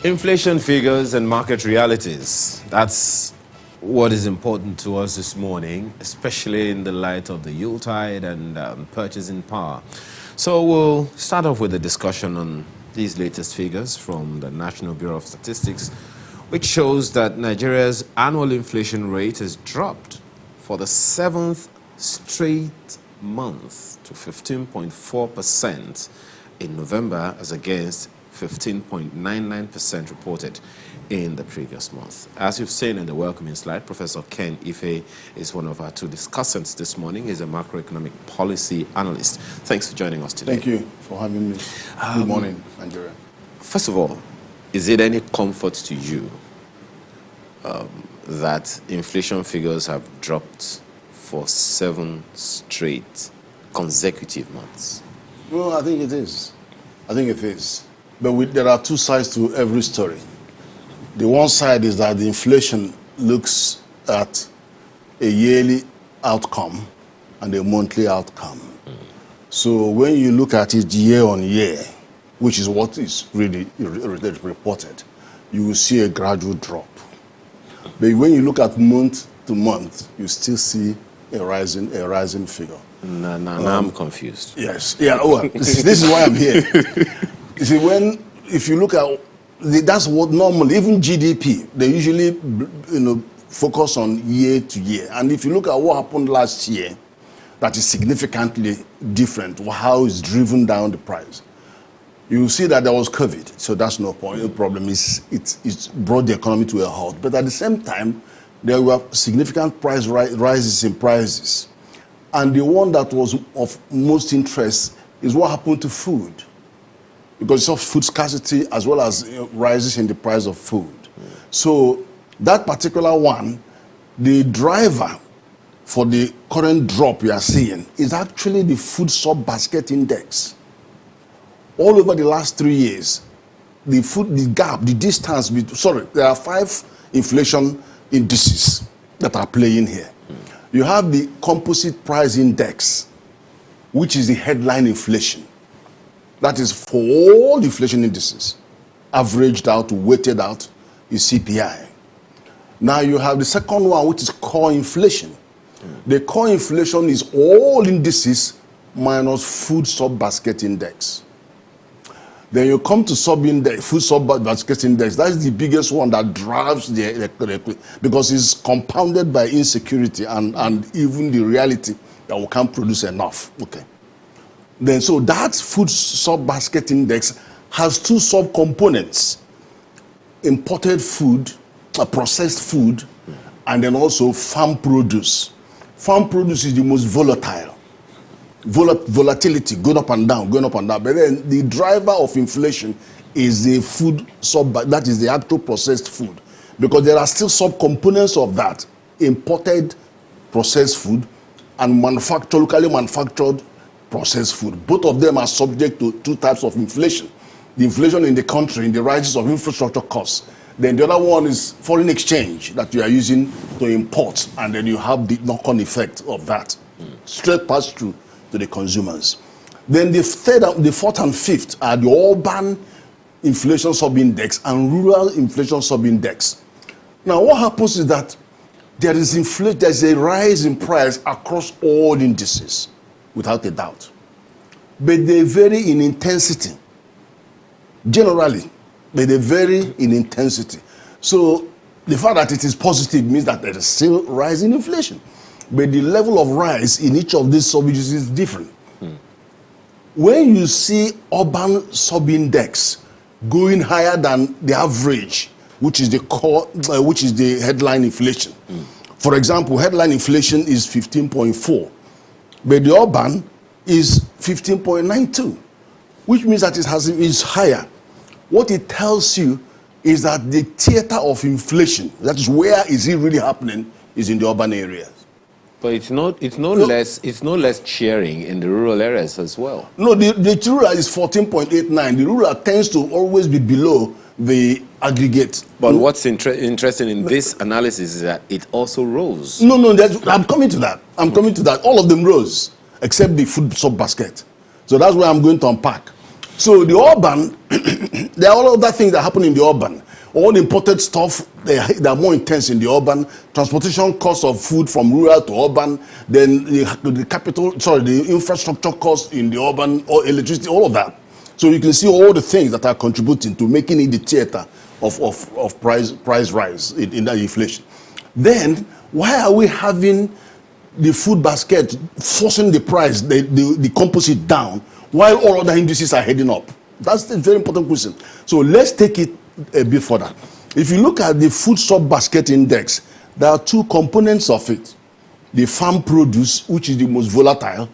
Inflation figures and market realities. That's what is important to us this morning, especially in the light of the Yuletide and purchasing power. So we'll start off with a discussion on these latest figures from the National Bureau of Statistics, which shows that Nigeria's annual inflation rate has dropped for the 7th straight month to 15.4% in November, as against 15.99% reported in the previous month. As you've seen in the welcoming slide, Professor Ken Ife is one of our two discussants this morning. He's a macroeconomic policy analyst. Thanks for joining us today. Thank you for having me. Good morning, Nigeria. First of all, is it any comfort to you that inflation figures have dropped for 7 straight consecutive months? Well, I think it is. I think it is. But there are two sides to every story. The one side is that the inflation looks at a yearly outcome and a monthly outcome. So when you look at it year on year, which is what is really reported, you will see a gradual drop. But when you look at month to month, you still see a rising figure. No, I'm confused. Yes. Yeah. Well, this is why I'm here. You see, if you look at, that's what normally, even GDP, they usually, focus on year to year. And if you look at what happened last year, that is significantly different, how it's driven down the price. You will see that there was COVID, so that's no point. The problem is it's brought the economy to a halt. But at the same time, there were significant price rises in prices. And the one that was of most interest is what happened to food, because of food scarcity as well as rises in the price of food. So that particular one, the driver for the current drop we are seeing is actually the food sub-basket index. All over the last 3 years, the distance, there are 5 inflation indices that are playing here. You have the composite price index, which is the headline inflation. That is for all the inflation indices, averaged out, weighted out, is CPI. Now you have the second one, which is core inflation. The core inflation is all indices minus food sub-basket index. Then you come to food sub-basket index. That is the biggest one that drives because it's compounded by insecurity and even the reality that we can't produce enough. Okay. Then so that food sub-basket index has 2 sub-components: imported food, processed food, and then also farm produce. Farm produce is the most volatile. Volatility, going up and down. But then the driver of inflation is the food that is the actual processed food. Because there are still sub-components of that: imported processed food and locally manufactured processed food. Both of them are subject to 2 types of inflation. The inflation in the country, in the rises of infrastructure costs. Then the other one is foreign exchange that you are using to import, and then you have the knock-on effect of that. Straight pass through to the consumers. Then the 4th and 5th are the urban inflation sub-index and rural inflation sub-index. Now what happens is that there's a rise in price across all indices, without a doubt. But they vary in intensity. Generally, but they vary in intensity. So the fact that it is positive means that there is still rise in inflation. But the level of rise in each of these sub-indices is different. When you see urban sub-index going higher than the average, which is the headline inflation. For example, headline inflation is 15.4, but the urban is 15.92, which means that it is higher. What it tells you is that the theater of inflation, that is where is it really happening, is in the urban areas. But it's no less cheering in the rural areas as well. No, the rural is 14.89. The rural tends to always be below the aggregate. But what's interesting in this analysis is that it also rose. No, I'm coming to that. All of them rose, except the food sub-basket. So that's where I'm going to unpack. So the urban, there are all other things that happen in the urban. All imported stuff, they are more intense in the urban. Transportation costs of food from rural to urban, then the infrastructure costs in the urban, or electricity, all of that. So you can see all the things that are contributing to making it the theater of price rise in that inflation. Then why are we having the food basket forcing the price, the composite down, while all other indices are heading up? That's a very important question. So let's take it a bit further. If you look at the food sub basket index, there are two components of it: the farm produce, which is the most volatile,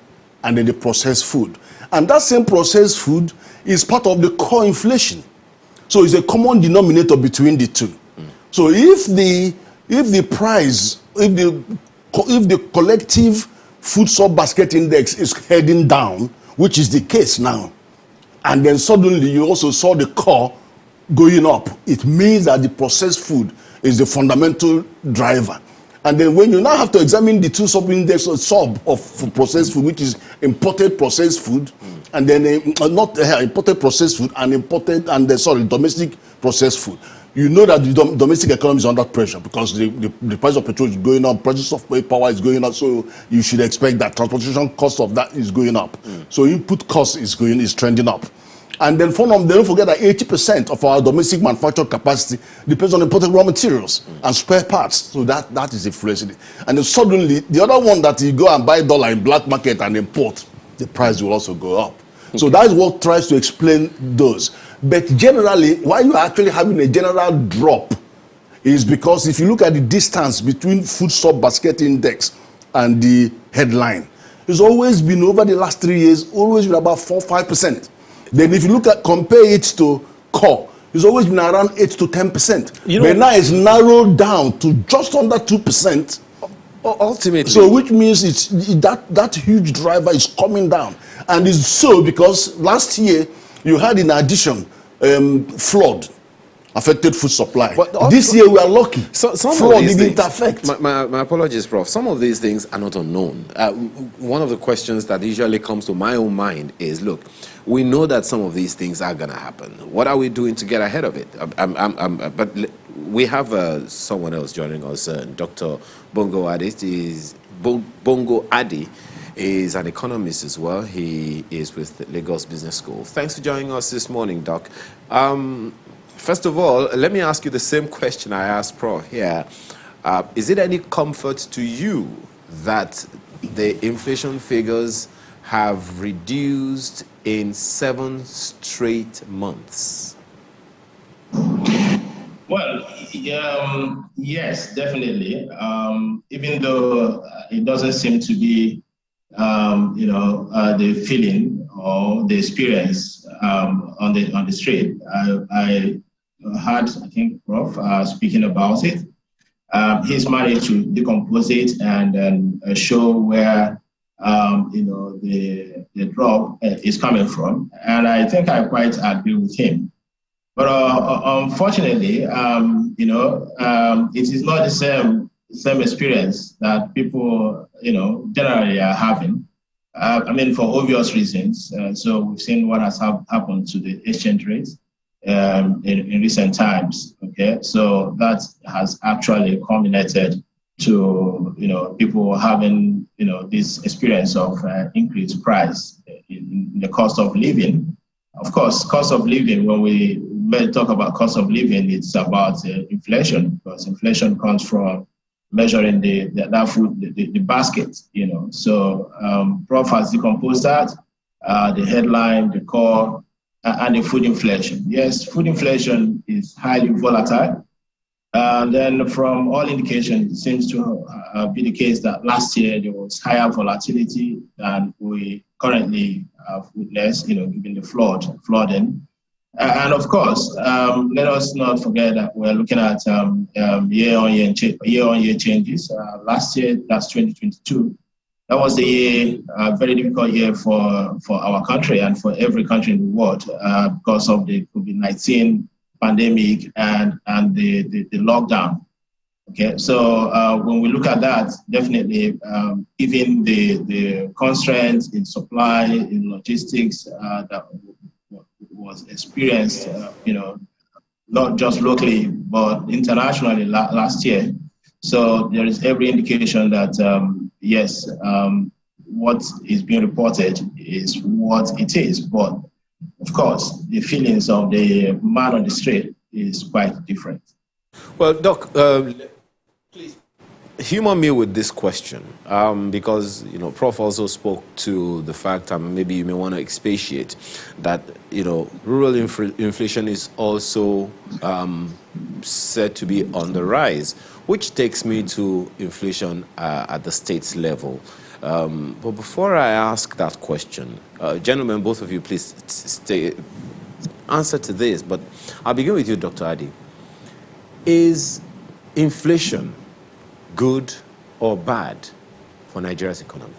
and then the processed food. And that same processed food is part of the core inflation. So it's a common denominator between the two. So if the collective food sub basket index is heading down, which is the case now, and then suddenly you also saw the core going up, it means that the processed food is the fundamental driver. And then when you now have to examine the two sub-index of processed food, which is imported processed food, and then imported processed food and domestic processed food, you know that the domestic economy is under pressure because the price of petrol is going up, prices of power is going up, so you should expect that transportation cost of that is going up. So input cost is trending up. And then don't forget that 80% of our domestic manufacturing capacity depends on imported raw materials and spare parts. So that is influencing it. And then suddenly, the other one that you go and buy dollar in black market and import, the price will also go up. Okay. So that is what tries to explain those. But generally, why you are actually having a general drop is because if you look at the distance between food sub basket index and the headline, it's always been, over the last 3 years, always been about 4-5%. Then if you compare it to core, it's always been around 8 to 10%. But now it's narrowed down to just under 2%. Ultimately. So which means it's that huge driver is coming down. And it's so because last year you had, in addition, flood affected food supply. But this year we are lucky. Flood didn't affect. My apologies, Prof. Some of these things are not unknown. One of the questions that usually comes to my own mind is, look, we know that some of these things are going to happen. What are we doing to get ahead of it? But we have someone else joining us, Dr. Bongo Addis. Bongo Addis is an economist as well. He is with the Lagos Business School. Thanks for joining us this morning, Doc. First of all, let me ask you the same question I asked Prof here. Is it any comfort to you that the inflation figures have reduced in 7 straight months? Well, yes, definitely. Even though it doesn't seem to be, the feeling or the experience on the street. I heard, I think, Prof speaking about it. He's managed to decompose it and then show where the drop is coming from, and I think I quite agree with him. But unfortunately, it is not the same experience that people, generally are having. For obvious reasons. So we've seen what has happened to the exchange rates in recent times. Okay, so that has actually culminated to people having this experience of increased price in the cost of living. Of course, cost of living, when we talk about cost of living, it's about inflation, because inflation comes from measuring that food, the basket, So Prof has decomposed that, the headline, the core, and the food inflation. Yes, food inflation is highly volatile. And then from all indications, it seems to be the case that last year there was higher volatility than we currently have witnessed, given the flooding. And of course, let us not forget that we're looking at year-on-year changes. Last year, that's 2022. That was a very difficult year for our country and for every country in the world because of the COVID-19 pandemic and the lockdown. Okay, so when we look at that, definitely, even the constraints in supply, in logistics that was experienced, not just locally, but internationally last year. So there is every indication that, yes, what is being reported is what it is. But of course, the feelings of the man on the street is quite different. Well, Doc, please humor me with this question, because Prof also spoke to the fact, and maybe you may want to expatiate that rural inflation is also said to be on the rise, which takes me to inflation at the state's level. But before I ask that question, gentlemen, both of you, please answer to this. But I'll begin with you, Dr. Addy. Is inflation good or bad for Nigeria's economy?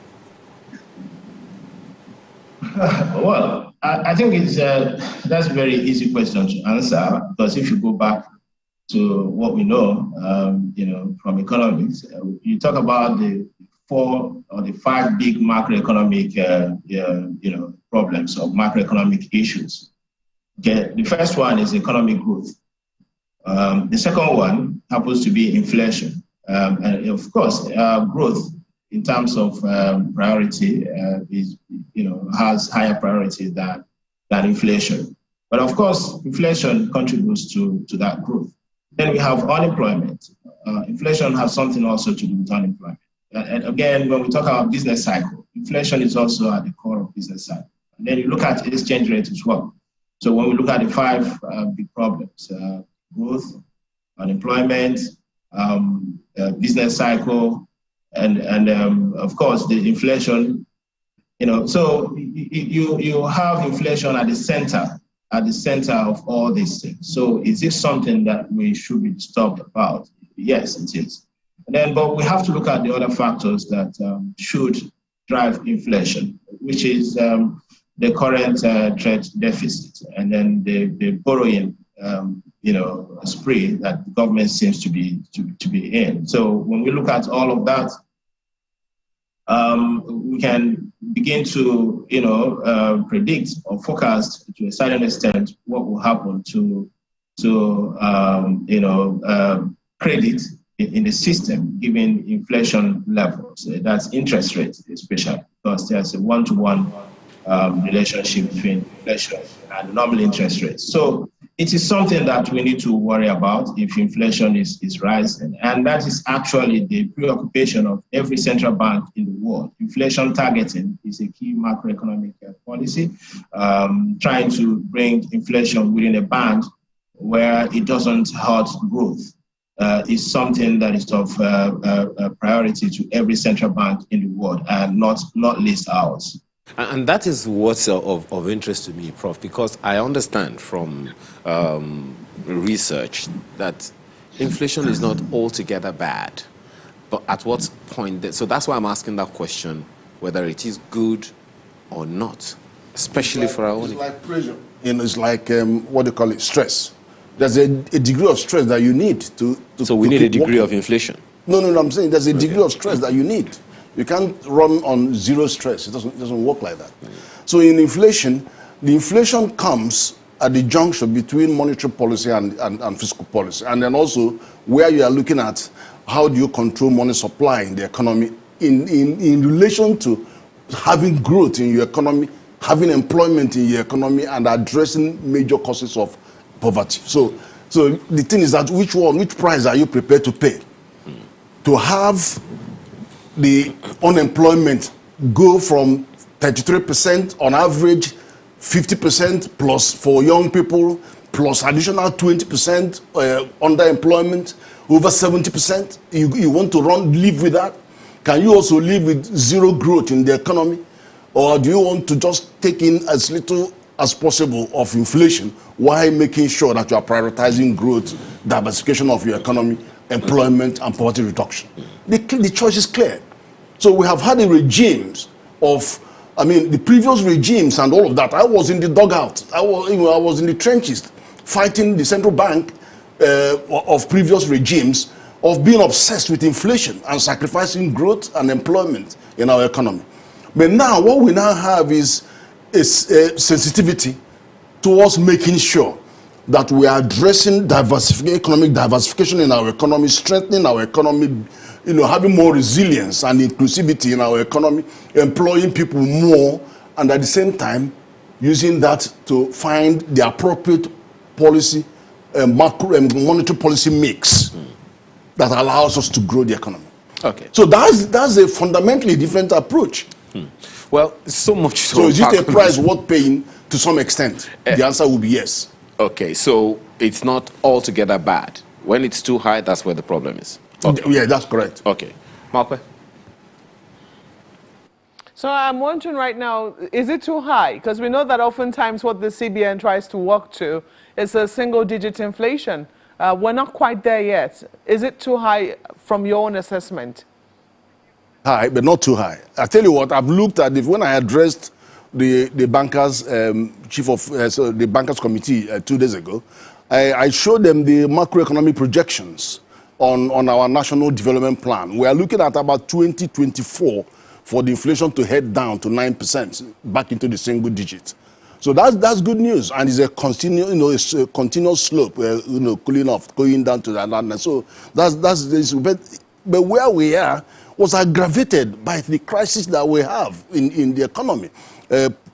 Well, I think that's a very easy question to answer, because if you go back to what we know, from economics, you talk about the 4 or the 5 big macroeconomic, problems or macroeconomic issues. Okay, the first one is economic growth. The second one happens to be inflation. And of course, growth in terms of priority is, has higher priority than inflation. But of course, inflation contributes to that growth. Then we have unemployment. Inflation has something also to do with unemployment. And again, when we talk about business cycle, inflation is also at the core of business cycle. And then you look at exchange rate as well. So when we look at the 5 big problems, growth, unemployment, business cycle, and of course the inflation, so you have inflation at the center of all these things. So is this something that we should be disturbed about? Yes, it is. But we have to look at the other factors that should drive inflation, which is the current trade deficit, and then the borrowing spree that the government seems to be in. So when we look at all of that, we can begin to predict or forecast to a certain extent what will happen to credit in the system given inflation levels. That's interest rates, especially because there's a one-to-one relationship between inflation and normal interest rates. So it is something that we need to worry about if inflation is rising. And that is actually the preoccupation of every central bank in the world. Inflation targeting is a key macroeconomic policy, trying to bring inflation within a band where it doesn't hurt growth. Is something that is of priority to every central bank in the world, and not least ours. And that is what's of interest to me, Prof, because I understand from research that inflation is not altogether bad. But at what point? So that's why I'm asking that question, whether it is good or not, especially for our own. It's like pressure. It's like, what do you call it, stress. There's a degree of stress that you need to so we need a degree of inflation? No, I'm saying there's a degree of stress that you need. You can't run on zero stress. It doesn't work like that. So in inflation, the inflation comes at the junction between monetary policy and fiscal policy. And then also where you are looking at how do you control money supply in the economy in relation to having growth in your economy, having employment in your economy, and addressing major causes of poverty. So the thing is that which price are you prepared to pay to have the unemployment go from 33% on average, 50% plus for young people, plus additional 20% underemployment, over 70%. You want to live with that? Can you also live with zero growth in the economy? Or do you want to just take in as little as possible of inflation while making sure that you are prioritizing growth, diversification of your economy, employment, and poverty reduction? The choice is clear. So we have had the regimes of, the previous regimes and all of that. I was in the dugout. I was in the trenches fighting the central bank of previous regimes of being obsessed with inflation and sacrificing growth and employment in our economy. But now what we now have is sensitivity towards making sure that we are addressing economic diversification in our economy, strengthening our economy, having more resilience and inclusivity in our economy, employing people more, and at the same time, using that to find the appropriate policy, macro and monetary policy mix that allows us to grow the economy. Okay. So that's a fundamentally different approach. Well, so much. So is it a price worth paying? To some extent, the answer will be yes. Okay, so it's not altogether bad. When it's too high, that's where the problem is. Okay. Yeah, that's correct. Okay. Malpe? So I'm wondering right now, is it too high? Because we know that oftentimes what the CBN tries to work to is a single-digit inflation. We're not quite there yet. Is it too high from your own assessment? High, but not too high. I tell you what, I've looked at it when I addressed the bankers, chief of the bankers committee 2 days ago. I showed them the macroeconomic projections on our national development plan. We are looking at about 2024 for the inflation to head down to 9%, back into the single digit. So that's good news, and it's a continuous, continuous slope, cooling off, going down to that. So that's this. But where we are was aggravated by the crisis that we have in the economy.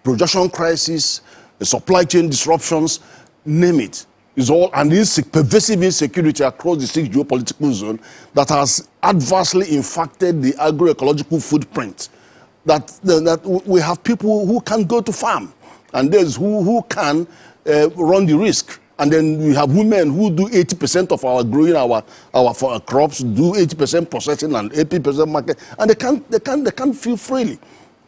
Production crisis, supply chain disruptions, name it. Is all, and this pervasive insecurity across the 6 geopolitical zone that has adversely impacted the agroecological footprint. That we have people who can go to farm, and there's who can run the risk. And then we have women who do 80% of our growing our crops, do 80% processing and 80% market, and they can't feel freely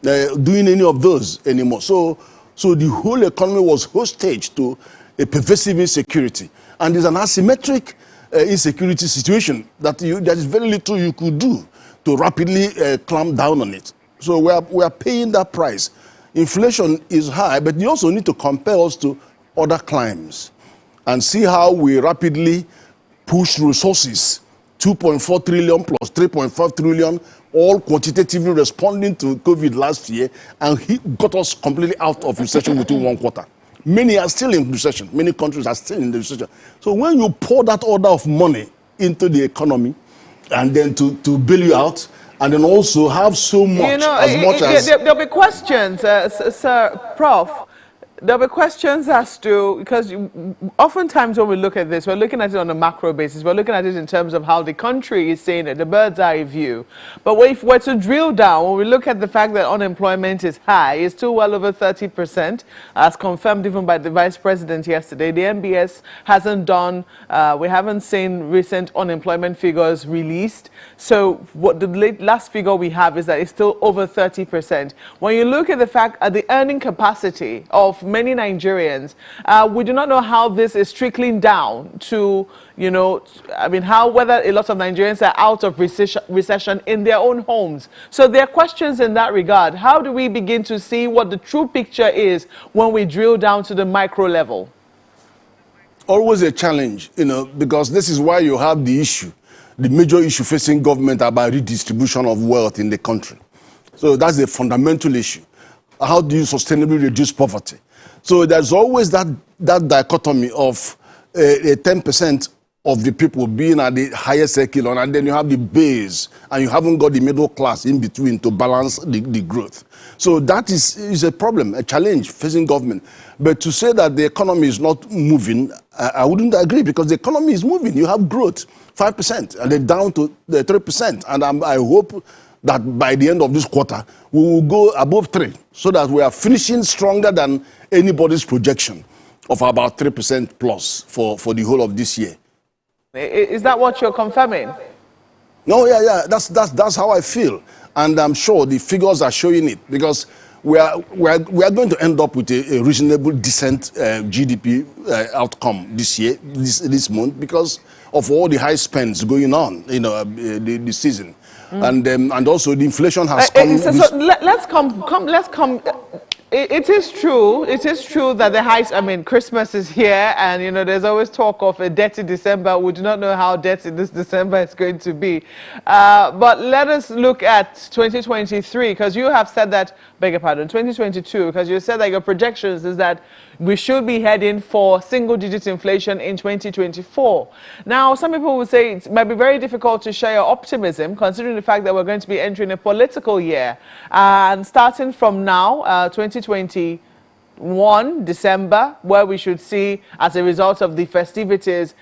doing any of those anymore. So the whole economy was hostage to a pervasive insecurity, and there's an asymmetric insecurity situation that there is very little you could do to rapidly clamp down on it. So we are paying that price. Inflation is high, but you also need to compare us to other climes and see how we rapidly push resources, 2.4 trillion plus 3.5 trillion, all quantitatively responding to COVID last year, and he got us completely out of recession within 1 quarter. Many are still in recession. Many countries are still in the recession. So when you pour that order of money into the economy, and then to bail you out, and then also have so much, there'll be questions, Sir Prof. There'll be questions as to, because oftentimes when we look at this, we're looking at it on a macro basis. We're looking at it in terms of how the country is seeing it, the bird's eye view. But if we're to drill down, when we look at the fact that unemployment is high, it's still well over 30%, as confirmed even by the Vice President yesterday. The MBS hasn't done, we haven't seen recent unemployment figures released. So what the last figure we have is that it's still over 30%. When you look at the fact at the earning capacity of many Nigerians, we do not know how this is trickling down to, whether a lot of Nigerians are out of recession in their own homes. So there are questions in that regard. How do we begin to see what the true picture is when we drill down to the micro level? Always a challenge, because this is why you have the major issue facing government about redistribution of wealth in the country. So that's a fundamental issue. How do you sustainably reduce poverty? So there's always that dichotomy of 10% of the people being at the highest echelon, and then you have the base, and you haven't got the middle class in between to balance the growth. So that is a problem, a challenge facing government. But to say that the economy is not moving, I wouldn't agree, because the economy is moving. You have growth, 5%, and then down to 3%. And I hope that by the end of this quarter, we will go above 3, so that we are finishing stronger than anybody's projection of about 3% plus for the whole of this year. Is that what you're confirming? No, yeah, that's how I feel, and I'm sure the figures are showing it, because we are going to end up with a reasonable, decent GDP outcome this year, this month, because of all the high spends going on, the season. And also the inflation has come. So let's come. It is true. It is true that I mean, Christmas is here, and you know, there's always talk of a dirty December. We do not know how dirty this December is going to be. But let us look at 2023, because you have said that, beg your pardon, 2022, because you said that your projections is that we should be heading for single-digit inflation in 2024. Now, some people would say it might be very difficult to share your optimism, considering the fact that we're going to be entering a political year, and starting from now, 2021 December, where we should see, as a result of the festivities,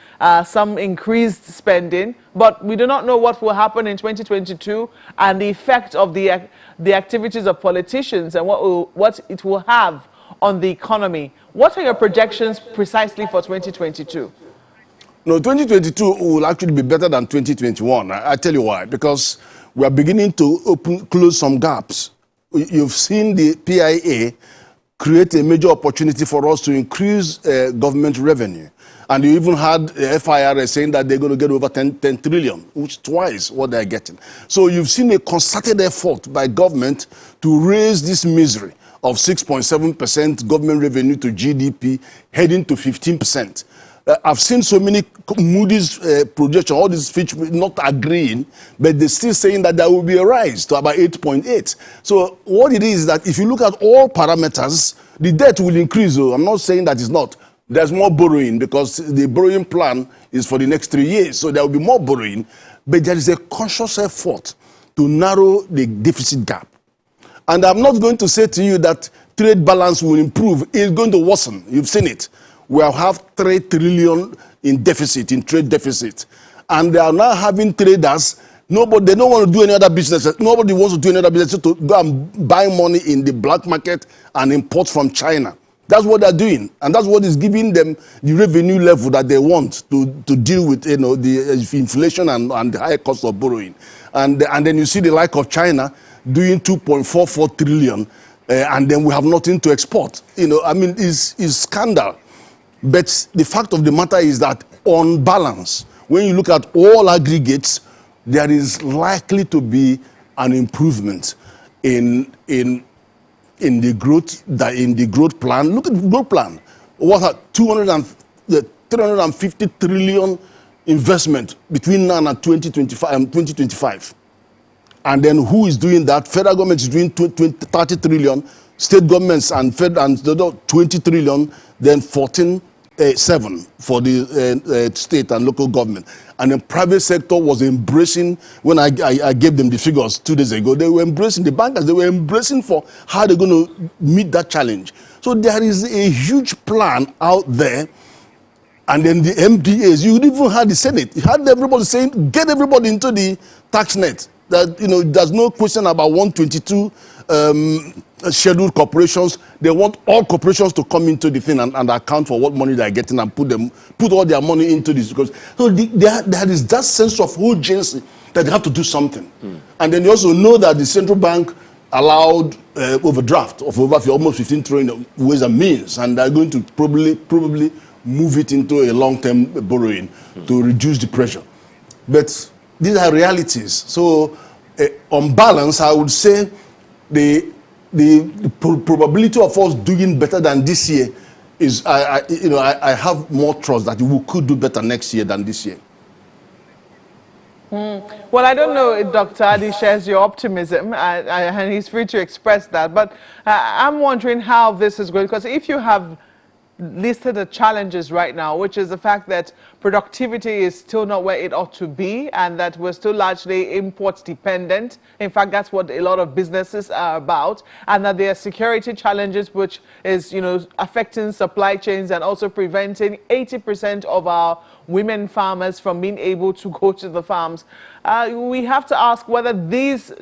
some increased spending, but we do not know what will happen in 2022 and the effect of the activities of politicians and what it will have on the economy. What are your projections precisely for 2022? No, 2022 will actually be better than 2021. I tell you why. Because we are beginning to close some gaps. You've seen the PIA create a major opportunity for us to increase government revenue. And you even had FIRS saying that they're going to get over 10 trillion, which is twice what they're getting. So you've seen a concerted effort by government to raise this misery of 6.7% government revenue to GDP, heading to 15%. I've seen so many Moody's projections, all these Fitch not agreeing, but they're still saying that there will be a rise to about 8.8. So what it is that if you look at all parameters, the debt will increase. I'm not saying that it's not. There's more borrowing because the borrowing plan is for the next 3 years. So there will be more borrowing, but there is a conscious effort to narrow the deficit gap. And I'm not going to say to you that trade balance will improve. It's going to worsen. You've seen it. We have 3 trillion in deficit, in trade deficit. And they are now having traders. They don't want to do any other business. Nobody wants to do any other business to go and buy money in the black market and import from China. That's what they're doing. And that's what is giving them the revenue level that they want to deal with, you know, the inflation and the high cost of borrowing. And then you see the like of China doing 2.44 trillion, and then we have nothing to export. You know, I mean, it's scandal. But the fact of the matter is that on balance, when you look at all aggregates, there is likely to be an improvement in the growth plan. Look at the growth plan. What are 350 trillion investment between now and 2025. And then who is doing that? Federal government is doing 30 trillion, state governments and 20 trillion, then 14.7 for the state and local government. And the private sector was embracing, when I gave them the figures 2 days ago, they were embracing, the bankers, they were embracing for how they're going to meet that challenge. So there is a huge plan out there. And then the MDAs, you even had the Senate, you had everybody saying, get everybody into the tax net. That, you know, there's no question about 122 scheduled corporations. They want all corporations to come into the thing and account for what money they're getting and put all their money into this. Because so there is that sense of urgency that they have to do something. And then you also know that the central bank allowed overdraft of over almost 15 trillion ways and means, and they're going to probably move it into a long-term borrowing to reduce the pressure. But these are realities. So, on balance, I would say the probability of us doing better than this year is, I have more trust that we could do better next year than this year. Well, I don't know if Dr. Addis shares your optimism, and he's free to express that. But I'm wondering how this is going, because if you have listed the challenges right now, which is the fact that productivity is still not where it ought to be, and that we're still largely import dependent. In fact, that's what a lot of businesses are about, and that there are security challenges, which is, you know, affecting supply chains and also preventing 80% of our women farmers from being able to go to the farms. We have to ask whether this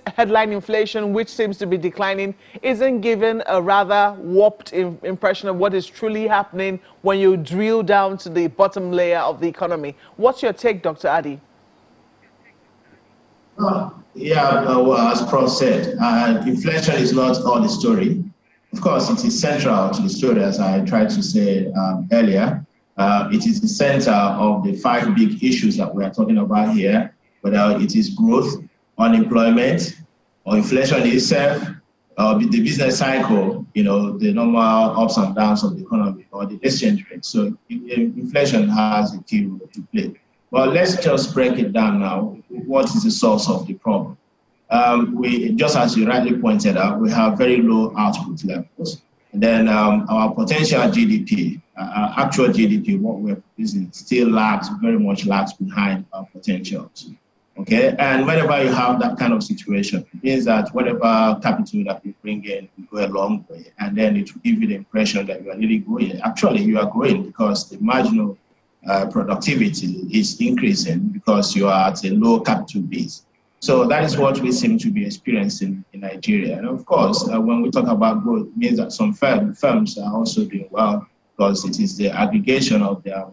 headline inflation, which seems to be declining, isn't given a rather warped impression of what is truly happening when you drill down to the bottom layer of the economy. What's your take, Dr. Addis? Well, as Prof said, inflation is not all the story. Of course, it is central to the story, as I tried to say earlier. It is the center of the 5 big issues that we are talking about here, whether it is growth, unemployment, or inflation itself, the business cycle, the normal ups and downs of the economy or the exchange rate. So inflation has a key role to play. But let's just break it down now. What is the source of the problem? We, just as you rightly pointed out, we have very low output levels. And then our potential GDP, actual GDP, what we're producing, still very much lags behind our potentials. Okay, and whenever you have that kind of situation, it means that whatever capital that you bring in will go a long way, and then it will give you the impression that you are really growing. Actually, you are growing because the marginal productivity is increasing because you are at a low capital base. So that is what we seem to be experiencing in Nigeria. And of course, when we talk about growth, it means that some firms are also doing well because it is the aggregation of their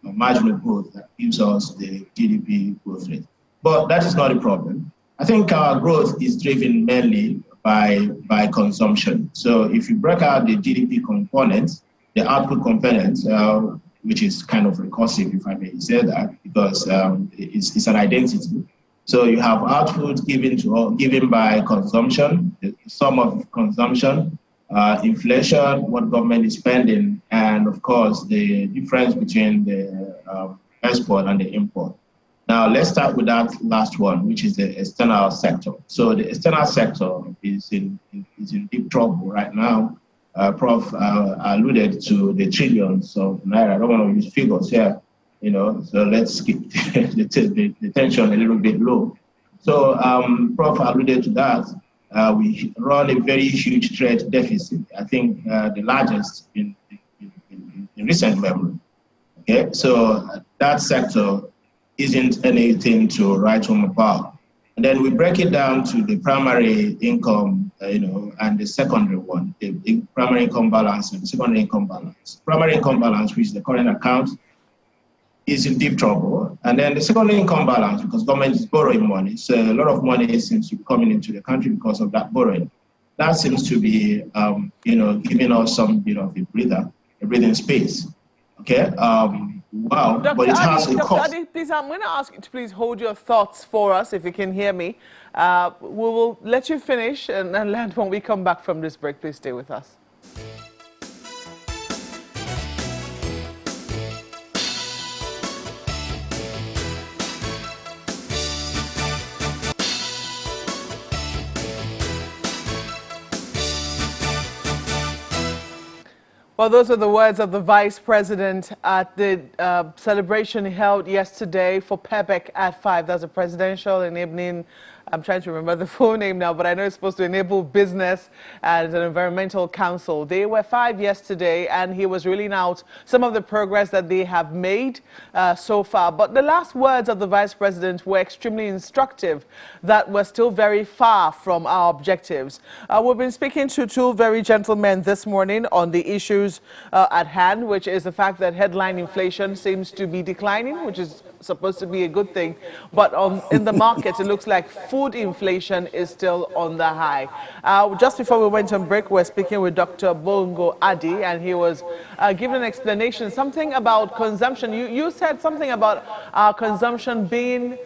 marginal growth that gives us the GDP growth rate. But that is not a problem. I think our growth is driven mainly by consumption. So if you break out the GDP component, the output component, which is kind of recursive, if I may say that, because it's an identity. So you have output given by consumption, the sum of consumption, inflation, what government is spending, and of course the difference between the export and the import. Now, let's start with that last one, which is the external sector. So the external sector is in deep trouble right now. Prof alluded to the trillions of naira. I don't want to use figures here, so let's keep the tension a little bit low. So Prof alluded to that. We run a very huge trade deficit. I think the largest in recent memory. Okay, so that sector isn't anything to write home about. And then we break it down to the primary income, and the secondary one, the primary income balance and the secondary income balance. Primary income balance, which is the current account, is in deep trouble. And then the secondary income balance, because government is borrowing money, so a lot of money seems to be coming into the country because of that borrowing. That seems to be, giving us some bit of a breathing space. Okay. Wow, Dr. but it has a Dr. cost. Addis, please, I'm going to ask you to please hold your thoughts for us, if you can hear me. We will let you finish, and land when we come back from this break. Please stay with us. Well, those are the words of the Vice President at the celebration held yesterday for PEBEC at 5. That's a presidential enabling, I'm trying to remember the full name now, but I know it's supposed to enable business and an environmental council. They were 5 yesterday, and he was reeling out some of the progress that they have made so far. But the last words of the Vice President were extremely instructive, that we're still very far from our objectives. We've been speaking to two very gentlemen this morning on the issues at hand, which is the fact that headline inflation seems to be declining, which is supposed to be a good thing. But in the markets, it looks like food inflation is still on the high. Just before we went on break, we're speaking with Dr. Bongo Addis, and he was giving an explanation, something about consumption. You said something about our consumption being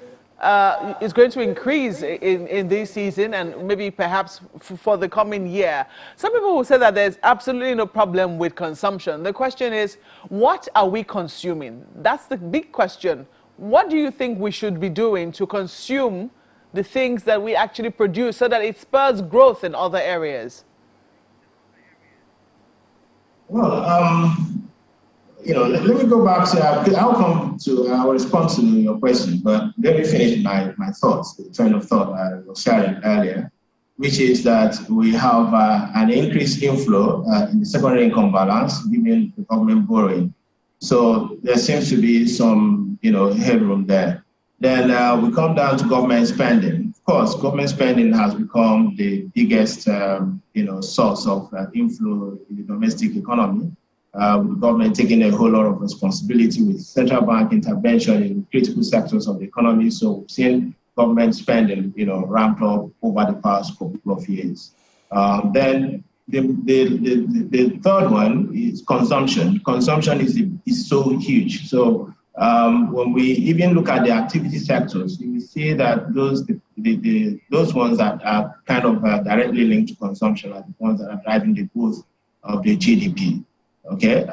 is going to increase in this season and maybe perhaps for the coming year. Some people will say that there's absolutely no problem with consumption. The question is, what are we consuming? That's the big question. What do you think we should be doing to consume the things that we actually produce so that it spurs growth in other areas? Well, let me go back to, I'll respond to your question, but let me finish my thoughts, the train of thought I was sharing earlier, which is that we have an increased inflow in the secondary income balance, given the government borrowing. So there seems to be some, headroom there. Then we come down to government spending. Of course, government spending has become the biggest, source of inflow in the domestic economy. With the government taking a whole lot of responsibility with central bank intervention in critical sectors of the economy. So we've seen government spending, ramped up over the past couple of years. Then the third one is consumption. Consumption is so huge. So when we even look at the activity sectors, you will see that the those ones that are kind of directly linked to consumption are the ones that are driving the growth of the GDP. Okay,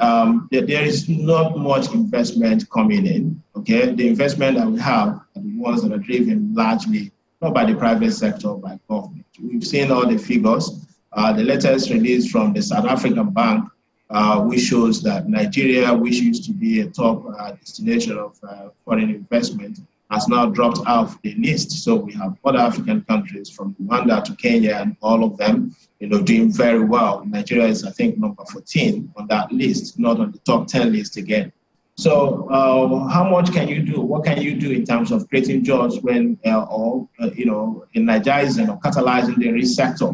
there is not much investment coming in. Okay, the investment that we have are the ones that are driven largely not by the private sector, by government. We've seen all the figures. The latest release from the South African Bank, which shows that Nigeria, which used to be a top destination of foreign investment, has now dropped off the list. So we have other African countries from Rwanda to Kenya and all of them, doing very well. Nigeria is, I think, number 14 on that list, not on the top 10 list again. So how much can you do? What can you do in terms of creating jobs when, energizing or catalyzing the real sector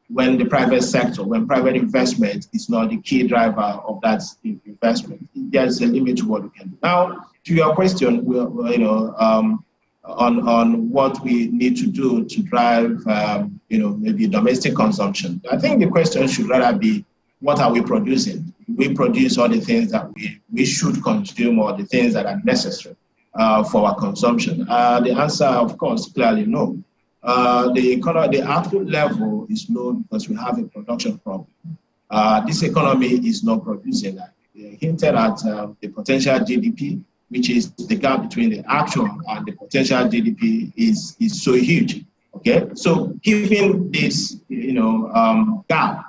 when the private sector, when private investment is not the key driver of that investment? There's a limit to what we can do. Now, to your question, on what we need to do to drive, maybe domestic consumption. I think the question should rather be, what are we producing? We produce all the things that we should consume, or the things that are necessary for our consumption. The answer, of course, clearly no. The output level is low because we have a production problem. This economy is not producing that. They hinted at the potential GDP, which is the gap between the actual and the potential GDP is so huge. Okay, so given this, gap,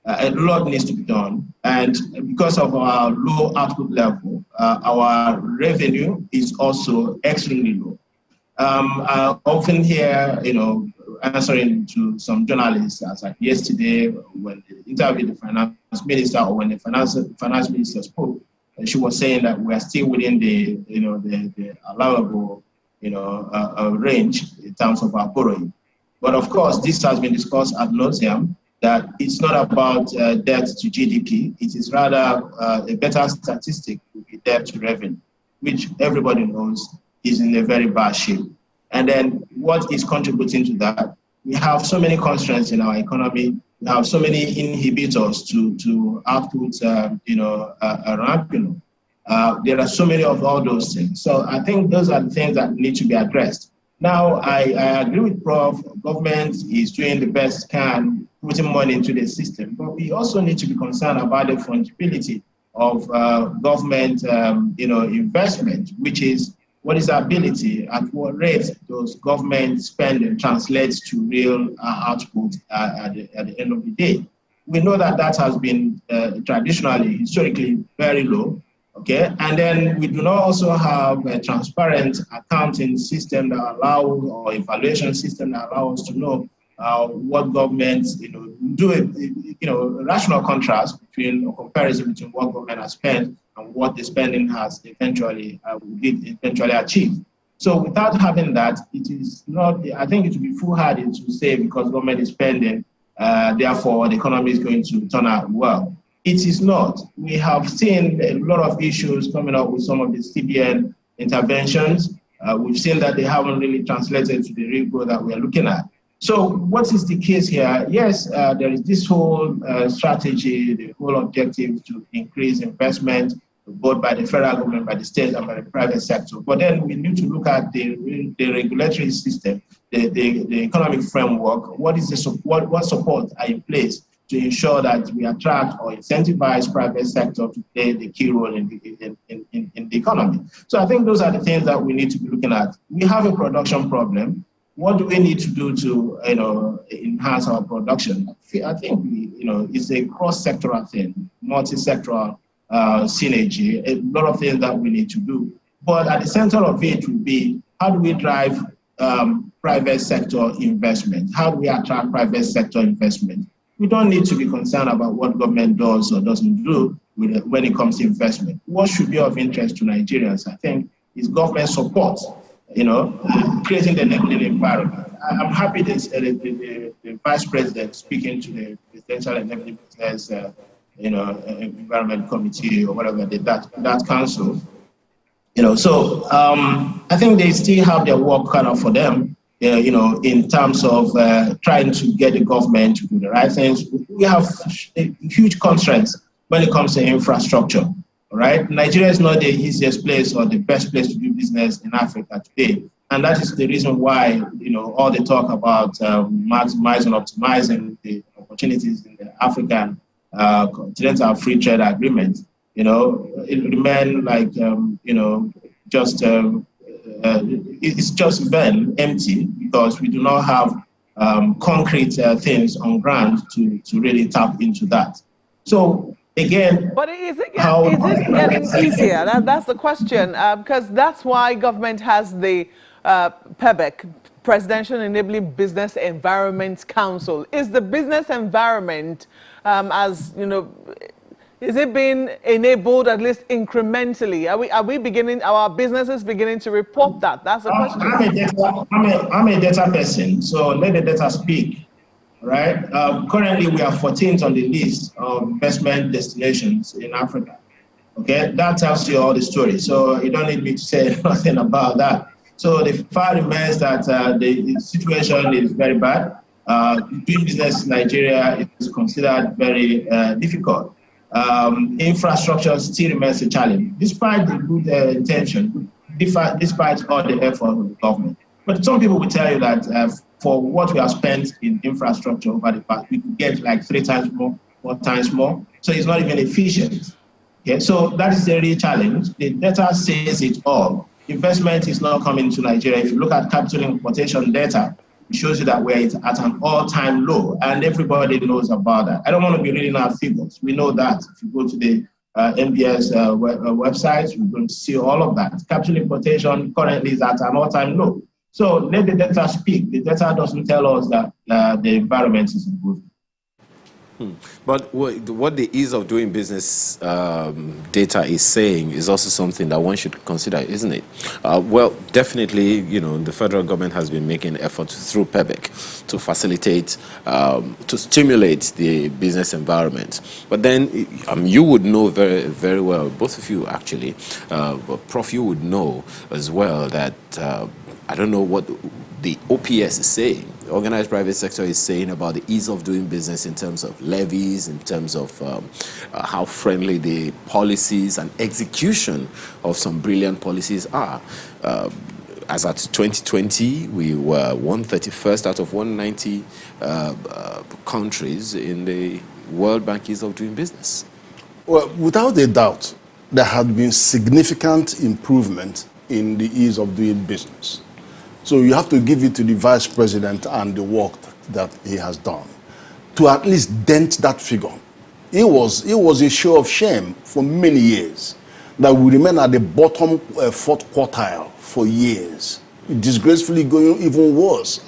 a lot needs to be done, and because of our low output level, our revenue is also extremely low. I often hear, answering to some journalists, as like yesterday when they interviewed the finance minister, or when the finance minister spoke, she was saying that we are still within the allowable, range in terms of our borrowing. But of course, this has been discussed ad nauseum, that it's not about debt to GDP. It is rather a better statistic would be debt to revenue, which everybody knows is in a very bad shape. And then what is contributing to that? We have so many constraints in our economy. We have so many inhibitors to output, there are so many of all those things. So I think those are the things that need to be addressed. Now, I agree with Prof. Government is doing the best can, putting money into the system, but we also need to be concerned about the fungibility of government, investment, which is what is our ability, at what rate those government spending translates to real output at the end of the day. We know that has been traditionally, historically, very low. Okay, and then we do not also have a transparent accounting system that allows, or evaluation system that allows us to know what governments, do a rational contrast between, or comparison between what government has spent and what the spending has eventually achieved. So without having that, it is not. I think it would be foolhardy to say because government is spending, therefore the economy is going to turn out well. It is not. We have seen a lot of issues coming up with some of the CBN interventions. We've seen that they haven't really translated to the real growth that we're looking at. So what is the case here? Yes, there is this whole strategy, the whole objective to increase investment, both by the federal government, by the state, and by the private sector. But then we need to look at the regulatory system, the economic framework. What supports are in place to ensure that we attract or incentivize private sector to play the key role in the economy. So I think those are the things that we need to be looking at. We have a production problem. What do we need to do to enhance our production? I think it's a cross-sectoral thing, multi-sectoral synergy, a lot of things that we need to do. But at the center of it will be, how do we drive private sector investment? How do we attract private sector investment? We don't need to be concerned about what government does or doesn't do when it comes to investment. What should be of interest to Nigerians, I think, is government support, creating the enabling environment. I'm happy that the Vice President speaking to the Presidential Enabling Business Environment Committee or whatever, that council. So I think they still have their work cut out for them. In terms of trying to get the government to do the right things. We have huge constraints when it comes to infrastructure, all right? Nigeria is not the easiest place or the best place to do business in Africa today. And that is the reason why, all the talk about maximizing, optimizing the opportunities in the African continental free trade agreement, it remains like, just, it's just been empty because we do not have concrete things on ground to really tap into that. So again, but is it getting easier? That's the question, because that's why government has the PEBEC, Presidential Enabling Business Environment Council. Is the business environment, is it being enabled at least incrementally? Are we beginning? Our businesses beginning to report that? That's the question. I'm a data person, so let the data speak. Right. Currently, we are 14th on the list of investment destinations in Africa. Okay, that tells you all the story. So you don't need me to say nothing about that. So the fact remains that the situation is very bad. Doing business in Nigeria is considered very difficult. Infrastructure still remains a challenge, despite the good intention, despite all the effort of the government. But some people will tell you that for what we have spent in infrastructure over the past, we could get like 3 times more, 4 times more. So it's not even efficient. Okay, so that is the real challenge. The data says it all. Investment is not coming to Nigeria. If you look at capital importation data, it shows you that we're at an all-time low, and everybody knows about that. I don't want to be reading our figures. We know that. If you go to the NBS website, we're going to see all of that. Capital importation currently is at an all-time low. So let the data speak. The data doesn't tell us that the environment is improving. But what the ease of doing business data is saying is also something that one should consider, isn't it? Well, definitely, the federal government has been making efforts through PEBEC to facilitate, to stimulate the business environment. But then you would know very, very well, both of you actually, but Prof, you would know as well that I don't know what the OPS is saying. The organized private sector is saying about the ease of doing business in terms of levies, in terms of how friendly the policies and execution of some brilliant policies are. As at 2020, we were 131st out of 190 countries in the World Bank ease of doing business. Well, without a doubt, there had been significant improvement in the ease of doing business. So you have to give it to the vice president and the work that he has done to at least dent that figure. It was a show of shame for many years that we remain at the bottom 4th quartile for years, disgracefully going even worse.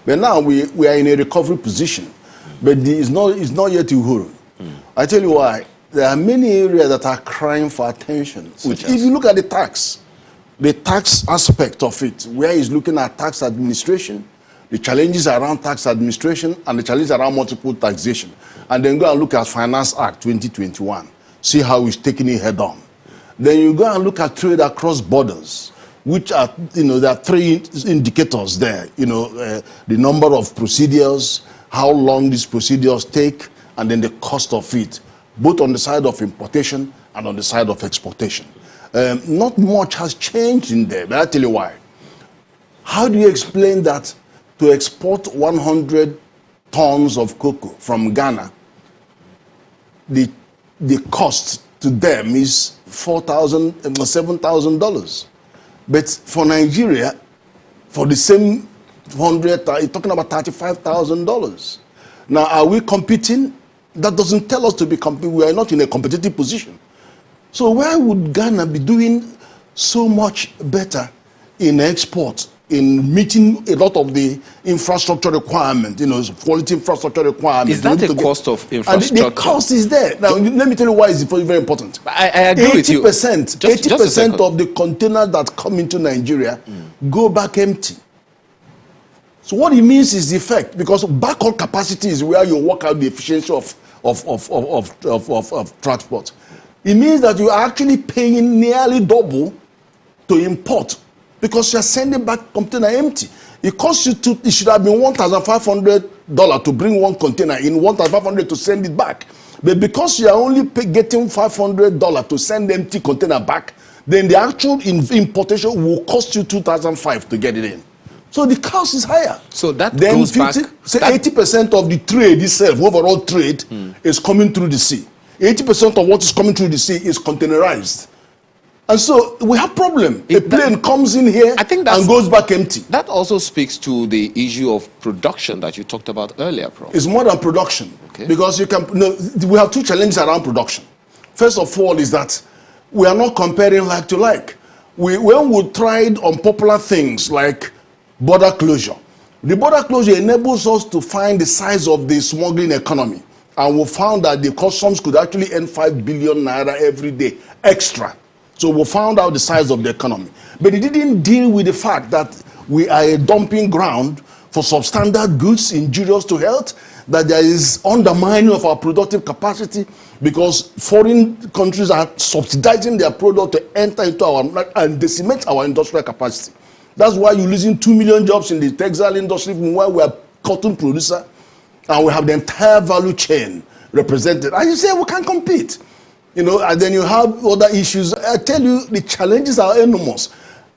But now we are in a recovery position, but it's not yet Uhuru. I tell you why. There are many areas that are crying for attention. If you look at the tax aspect of it, where he's looking at tax administration, the challenges around tax administration, and the challenges around multiple taxation, and then go and look at Finance Act 2021, see how he's taking it head on. Then you go and look at trade across borders, which are, there are 3 indicators there, the number of procedures, how long these procedures take, and then the cost of it, both on the side of importation and on the side of exportation. Not much has changed in there, but I'll tell you why. How do you explain that to export 100 tons of cocoa from Ghana, the cost to them is $4,000, $7,000. But for Nigeria, for the same 100, you're talking about $35,000. Now, are we competing? That doesn't tell us to be competing. We are not in a competitive position. So why would Ghana be doing so much better in export, in meeting a lot of the infrastructure requirement, quality infrastructure requirements? Is that the cost of infrastructure? And the cost is there. Now, let me tell you why it's very important. I agree with you. 80% of the containers that come into Nigeria go back empty. So what it means is the effect, because backhaul capacity is where you work out the efficiency of transport. It means that you are actually paying nearly double to import because you are sending back container empty. It costs you it should have been $1,500 to bring one container in, $1,500 to send it back. But because you are only getting $500 to send empty container back, then the actual importation will cost you 2,500 to get it in. So the cost is higher. So that then goes back. Say 80% of the trade itself, overall trade, is coming through the sea. 80% of what is coming through the sea is containerized. And so we have problem. A plane comes in here and goes back empty. That also speaks to the issue of production that you talked about earlier, Prof. It's more than production. Okay. Because we have two challenges around production. First of all is that we are not comparing like to like. When we tried unpopular things like border closure, the border closure enables us to find the size of the smuggling economy. And we found that the customs could actually earn 5 billion naira every day extra. So we found out the size of the economy. But it didn't deal with the fact that we are a dumping ground for substandard goods injurious to health, that there is undermining of our productive capacity because foreign countries are subsidizing their product to enter into our and decimate our industrial capacity. That's why you're losing 2 million jobs in the textile industry, while we are cotton producer and we have the entire value chain represented. And you say we can't compete. And then you have other issues. I tell you, the challenges are enormous.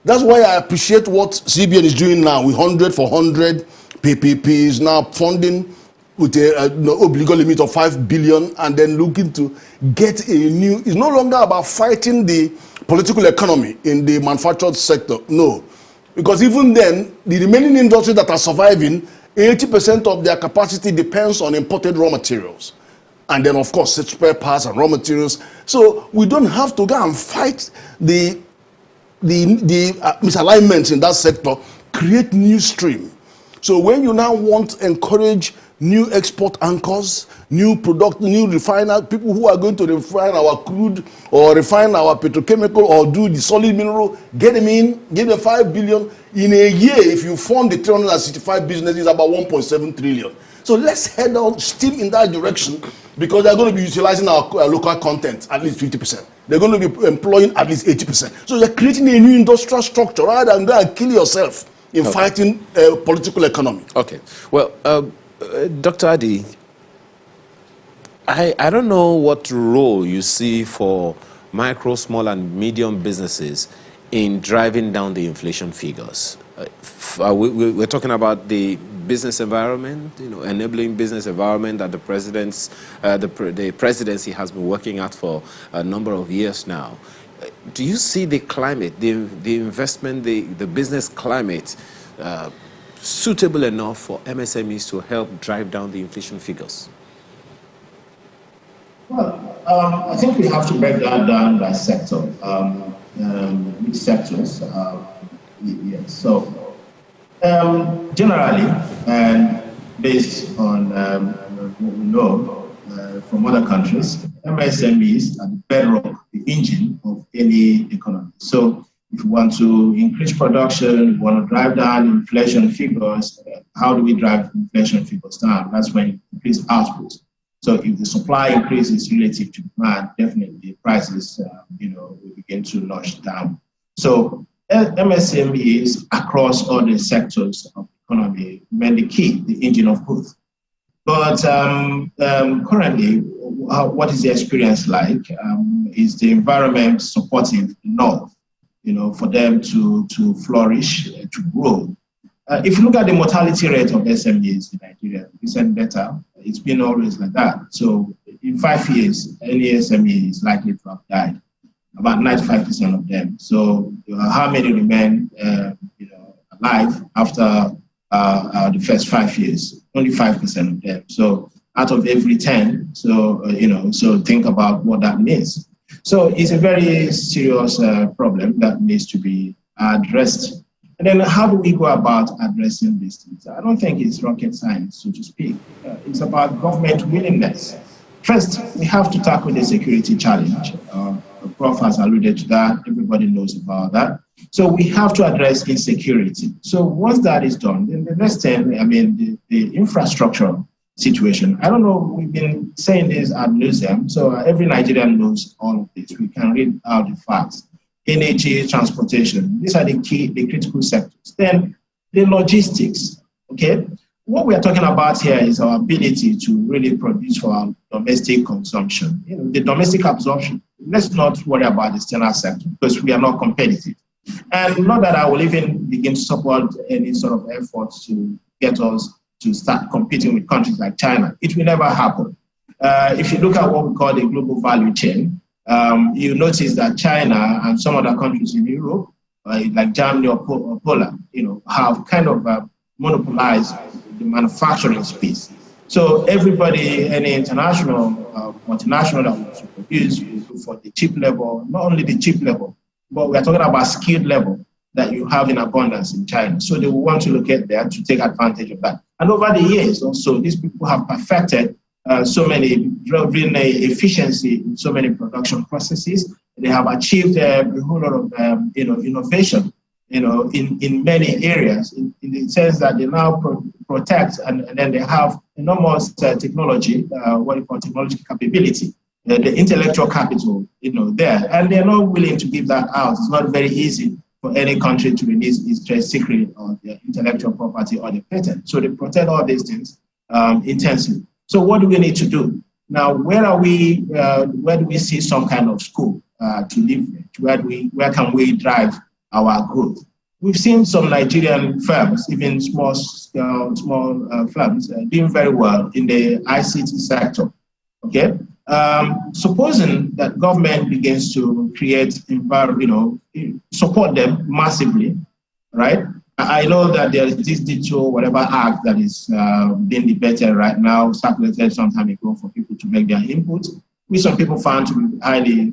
That's why I appreciate what CBN is doing now with 100 for 100 PPPs, now funding with an obligatory limit of 5 billion, and then looking to get a new. It's no longer about fighting the political economy in the manufactured sector. No. Because even then, the remaining industries that are surviving, 80% of their capacity depends on imported raw materials. And then, of course, spare parts and raw materials. So we don't have to go and fight the misalignments in that sector, create new stream. So when you now want to encourage new export anchors, new refiner, people who are going to refine our crude or refine our petrochemical or do the solid mineral, get them in, give them 5 billion. In a year, if you fund the 365 businesses, about 1.7 trillion. So let's head on still in that direction, because they're going to be utilizing our local content at least 50%. They're going to be employing at least 80%. So you're creating a new industrial structure rather than go and kill yourself in fighting political economy. Okay. Well, Dr. Addy, I don't know what role you see for micro, small, and medium businesses in driving down the inflation figures. We're talking about the business environment, enabling business environment that the presidency has been working at for a number of years now. Do you see the climate, the investment, the business climate suitable enough for MSMEs to help drive down the inflation figures? Well, I think we have to break that down by sector. Which sectors? Yes. So, generally, and based on what we know from other countries, MSMEs are the bedrock, the engine of any economy. So, if we want to increase production, we want to drive down inflation figures, how do we drive inflation figures down? That's when you increase output. So if the supply increases relative to demand, definitely prices, will begin to notch down. So MSMEs across all the sectors of the economy remain the key, the engine of growth. But currently, what is the experience like? Is the environment supportive enough, for them to flourish, to grow? If you look at the mortality rate of SMEs in Nigeria, recent data, it's been always like that. So in 5 years, any SME is likely to have died, about 95% of them. So how many remain, alive after the first 5 years? Only 5% of them. So out of every 10, so think about what that means. So it's a very serious problem that needs to be addressed. And then how do we go about addressing these things? I don't think it's rocket science, so to speak. It's about government willingness. First, we have to tackle the security challenge. Prof has alluded to that. Everybody knows about that. So we have to address insecurity. So once that is done, then the next thing, the infrastructure situation. I don't know, we've been saying this ad nauseum, so every Nigerian knows all of this. We can read out the facts. Energy, transportation, these are the critical sectors. Then the logistics, okay? What we are talking about here is our ability to really produce for our domestic consumption. The domestic absorption, let's not worry about the external sector because we are not competitive. And not that I will even begin to support any sort of efforts to get us to start competing with countries like China. It will never happen. If you look at what we call the global value chain, you notice that China and some other countries in Europe, like Germany or Poland, have kind of monopolized the manufacturing space. So everybody, any international multinational that wants to produce, will look for the cheap level, not only the cheap level, but we are talking about skilled level that you have in abundance in China. So they will want to locate there to take advantage of that. And over the years also, these people have perfected so many, driving efficiency in so many production processes. They have achieved a whole lot of innovation, in many areas, in the sense that they now protect and then they have enormous technology, what you call technology capability, the intellectual capital, there, and they're not willing to give that out. It's not very easy for any country to release its trade secret or their intellectual property or the patent. So they protect all these things intensely. So what do we need to do? Now, where do we see some kind of scope to leverage? Where can we drive our growth? We've seen some Nigerian firms, even small firms, doing very well in the ICT sector. Okay, supposing that government begins to create support them massively, right? I know that there is this digital whatever act that is being debated right now, circulated some time ago for people to make their input, which some people found to be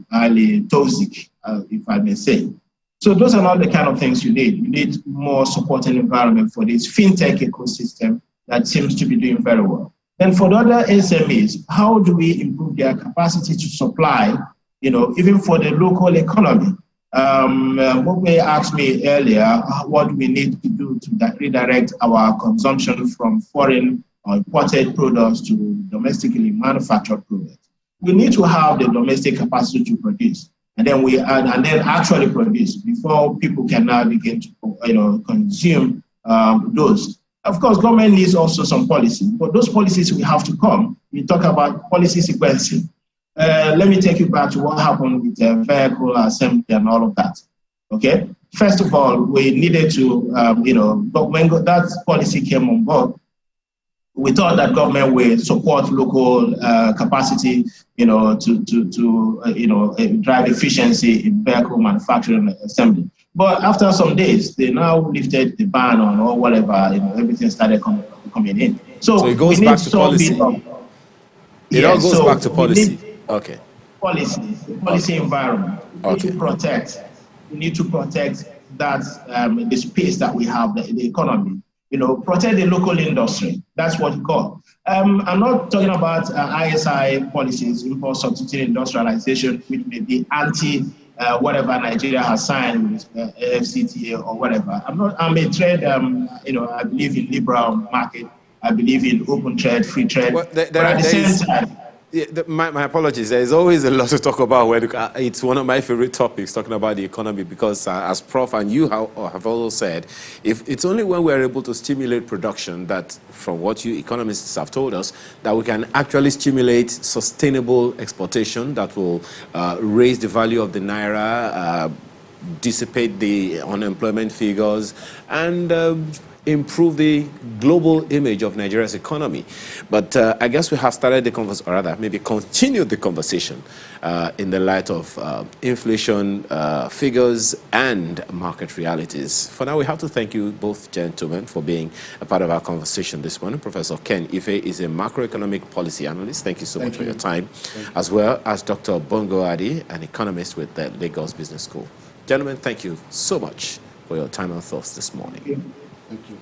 highly toxic, if I may say. So those are not the kind of things you need. You need more supporting environment for this fintech ecosystem that seems to be doing very well. Then for the other SMEs, how do we improve their capacity to supply, even for the local economy? Mogbe asked me earlier, what do we need to do to redirect our consumption from foreign or imported products to domestically manufactured products? We need to have the domestic capacity to produce, and then actually produce before people can now begin to consume those. Of course, government needs also some policy, but those policies will have to come. We talk about policy sequencing. Let me take you back to what happened with the vehicle assembly and all of that. Okay. First of all, we needed to, but when that policy came on board, we thought that government will support local capacity, to drive efficiency in vehicle manufacturing and assembly. But after some days, they now lifted the ban on or whatever, everything started coming in. So it goes back to policy. It all goes back to policy. Okay. Policy environment. We need to protect that the space that we have, the economy. Protect the local industry. That's what we call. I'm not talking about ISI policies, import substitute industrialization, which may be anti whatever Nigeria has signed with FCTA or whatever. I'm a trade. I believe in liberal market. I believe in open trade, free trade. Well, but at the same time. Yeah, my apologies. There is always a lot to talk about. It's one of my favorite topics, talking about the economy, because as Prof and you have also said, if it's only when we're able to stimulate production that, from what you economists have told us, that we can actually stimulate sustainable exportation that will raise the value of the naira, dissipate the unemployment figures, and improve the global image of Nigeria's economy. But I guess we have started the conversation, or rather maybe continued the conversation in the light of inflation figures and market realities. For now, we have to thank you both gentlemen for being a part of our conversation this morning. Professor Ken Ife is a macroeconomic policy analyst. Thank you so much for your time, as well as Dr. Bongo Addis, an economist with the Lagos Business School. Gentlemen, thank you so much for your time and thoughts this morning. Thank you.